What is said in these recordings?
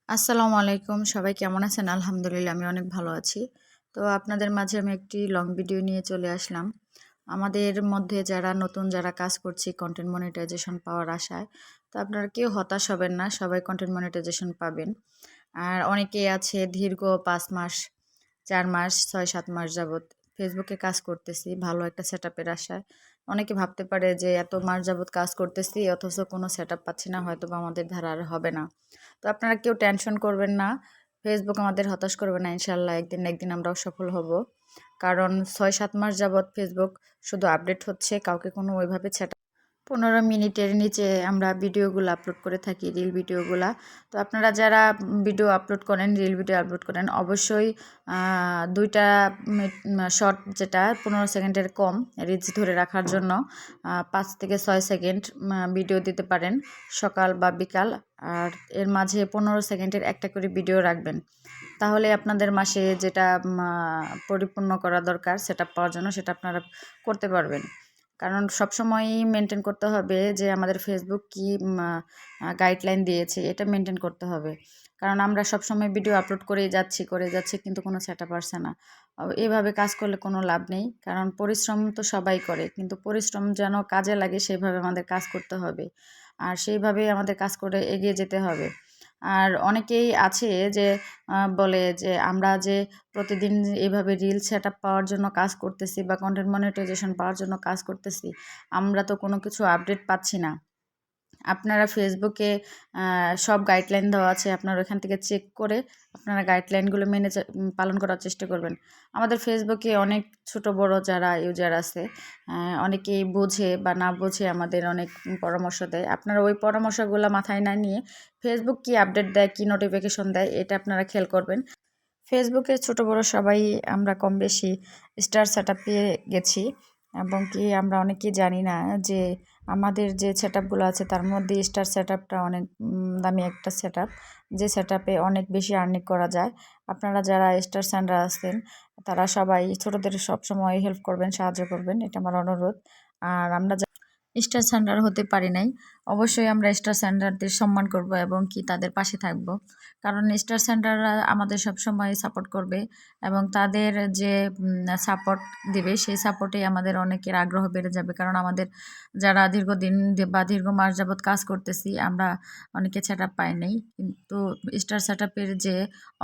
আসসালামু আলাইকুম। সবাই কেমন আছেন? আলহামদুলিল্লাহ আমি অনেক ভালো আছি। তো আপনাদের মাঝে আমি একটি লং ভিডিও নিয়ে চলে আসলাম। আমাদের মধ্যে যারা কাজ করছি কনটেন্ট মনিটাইজেশন পাওয়ার আশায়। তো আপনারা কেউ হতাশ হবেন না। সবাই কনটেন্ট মনিটাইজেশন পাবেন। আর অনেকেই আছে দীর্ঘ ৫ মাস, ৪ মাস, ৬-৭ মাস যাবৎ ফেসবুকে কাজ করতেছি ভালো একটা সেটআপের আশায়। অনেকে ভাবতে পারে যে এত মাস যাবৎ কাজ করতেছি অথচ কোনো সেটআপ পাচ্ছি না, হয়তোবা আমাদের দ্বারা আর হবে না। তো আপনারা কেউ টেনশন করবেন না। ফেসবুক আমাদের হতাশ করবে না। ইনশাআল্লাহ একদিন না একদিন আমরাও সফল হব। কারণ ৬-৭ মাস যাবৎ ফেসবুক শুধু আপডেট হচ্ছে, কাউকে কোনো ওইভাবে ১৫ মিনিটের নিচে আমরা ভিডিওগুলো আপলোড করে থাকি, রিল ভিডিওগুলা। তো আপনারা যারা ভিডিও আপলোড করেন, রিল ভিডিও আপলোড করেন, অবশ্যই ২টা শর্ট যেটা ১৫ সেকেন্ডের কম রিচ ধরে রাখার জন্য ৫ থেকে ৬ সেকেন্ড ভিডিও দিতে পারেন সকাল বা বিকাল। আর এর মাঝে ১৫ সেকেন্ডের একটা করে ভিডিও রাখবেন। তাহলে আপনাদের মাসে যেটা পরিপূর্ণ করা দরকার সেটআপ পাওয়ার জন্য সেটা আপনারা করতে পারবেন। কারণ সবসময়ই মেনটেন করতে হবে যে আমাদের ফেসবুক কি গাইডলাইন দিয়েছে এটা মেনটেন করতে হবে। কারণ আমরা সবসময় ভিডিও আপলোড করেই যাচ্ছি কিন্তু কোনো সেটআপ আসছে না। এভাবে কাজ করলে কোনো লাভ নেই। কারণ পরিশ্রম তো সবাই করে, কিন্তু পরিশ্রম যেন কাজে লাগে সেভাবে আমাদের কাজ করতে হবে। আর সেইভাবেই আমাদের কাজ করে এগিয়ে যেতে হবে। আর অনেকেই আছে যে বলে যে আমরা যে প্রতিদিন এভাবে রিল সেটআপ পাওয়ার জন্য কাজ করতেছি বা কন্টেন্ট মনিটাইজেশন পাওয়ার জন্য কাজ করতেছি, আমরা তো কোনো কিছু আপডেট পাচ্ছি না। আপনারা ফেসবুকে সব গাইডলাইন দেওয়া আছে। আপনারা ওখান থেকে চেক করে আপনারা গাইডলাইনগুলো মেনে পালন করার চেষ্টা করবেন। আমাদের ফেসবুকে অনেক ছোট বড় যারা ইউজার আছে, অনেকেই বোঝে বা না বোঝে আমাদের অনেক পরামর্শ দেয়। আপনারা ওই পরামর্শগুলো মাথায় না নিয়ে ফেসবুক কি আপডেট দেয়, কি নোটিফিকেশন দেয় এটা আপনারা খেয়াল করবেন। ফেসবুকে ছোট বড় সবাই আমরা কম বেশি স্টার সেটআপ পেয়ে গেছি, এবং কি আমরা অনেকেই জানি না যে আমাদের যে সেটআপগুলো আছে তার মধ্যে স্টার সেটআপটা অনেক দামি একটা সেটআপ, যে সেটআপে অনেক বেশি আর্নিং করা যায়। আপনারা যারা স্টার সেন্ডার আছেন তারা সবাই ছোটদের সবসময় হেল্প করবেন, সাহায্য করবেন, এটা আমার অনুরোধ। আর আমরা স্টার সেন্ডার হতে পারি নাই, অবশ্যই আমরা স্টার সেন্ডারদের সম্মান করব এবং কি তাদের পাশে থাকব। কারণ স্টার সেন্ডাররা আমাদের সবসময় সাপোর্ট করবে এবং তাদের যে সাপোর্ট দিবে সেই সাপোর্টেই আমাদের অনেকের আগ্রহ বেড়ে যাবে। কারণ আমাদের যারা দীর্ঘদিন বা দীর্ঘ মাস যাবৎ কাজ করতেছি আমরা অনেকে সেটআপ পাই নাই, কিন্তু স্টার সেটআপের যে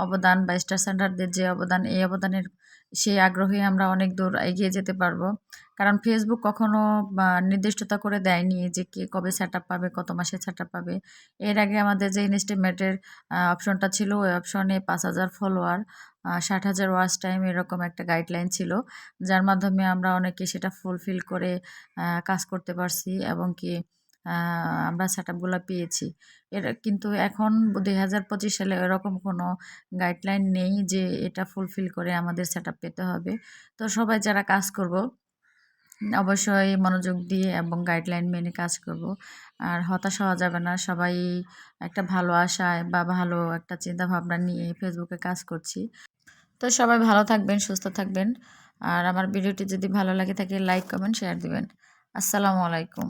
অবদান বা স্টার সেন্ডারদের যে অবদান, এই অবদানের সেই আগ্রহে আমরা অনেক দূর এগিয়ে যেতে পারবো। কারণ ফেসবুক কখনো নির্দিষ্টতা করে দেয়নি যে কে কবে সেটআপ পাবে, কত মাসে সেটআপ পাবে। এর আগে আমাদের যে ইনস্টিমেটের অপশনটা ছিল, ওই অপশনে ৫,০০০ ফলোয়ার, ৬০,০০০ ওয়াচ টাইম এরকম একটা গাইডলাইন ছিল, যার মাধ্যমে আমরা অনেকে সেটা ফুলফিল করে কাজ করতে পারছি এবং কি আমরা সেটআপগুলো পেয়েছি। কিন্তু এখন ২০২৫ সালে এরকম কোনো গাইডলাইন নেই যে এটা ফুলফিল করে আমাদের সেটআপ পেতে হবে। তো সবাই যারা কাজ করব অবশ্যই মনোযোগ দিয়ে এবং গাইডলাইন মেনে কাজ করব। আর হতাশ হওয়া যাবে না। সবাই একটা ভালো আশায় বা ভালো একটা চিন্তাভাবনা নিয়ে ফেসবুকে কাজ করছি। তো সবাই ভালো থাকবেন, সুস্থ থাকবেন। আর আমার ভিডিওটি যদি ভালো লাগে থাকে লাইক, কমেন্ট, শেয়ার দিবেন। আসসালামু আলাইকুম।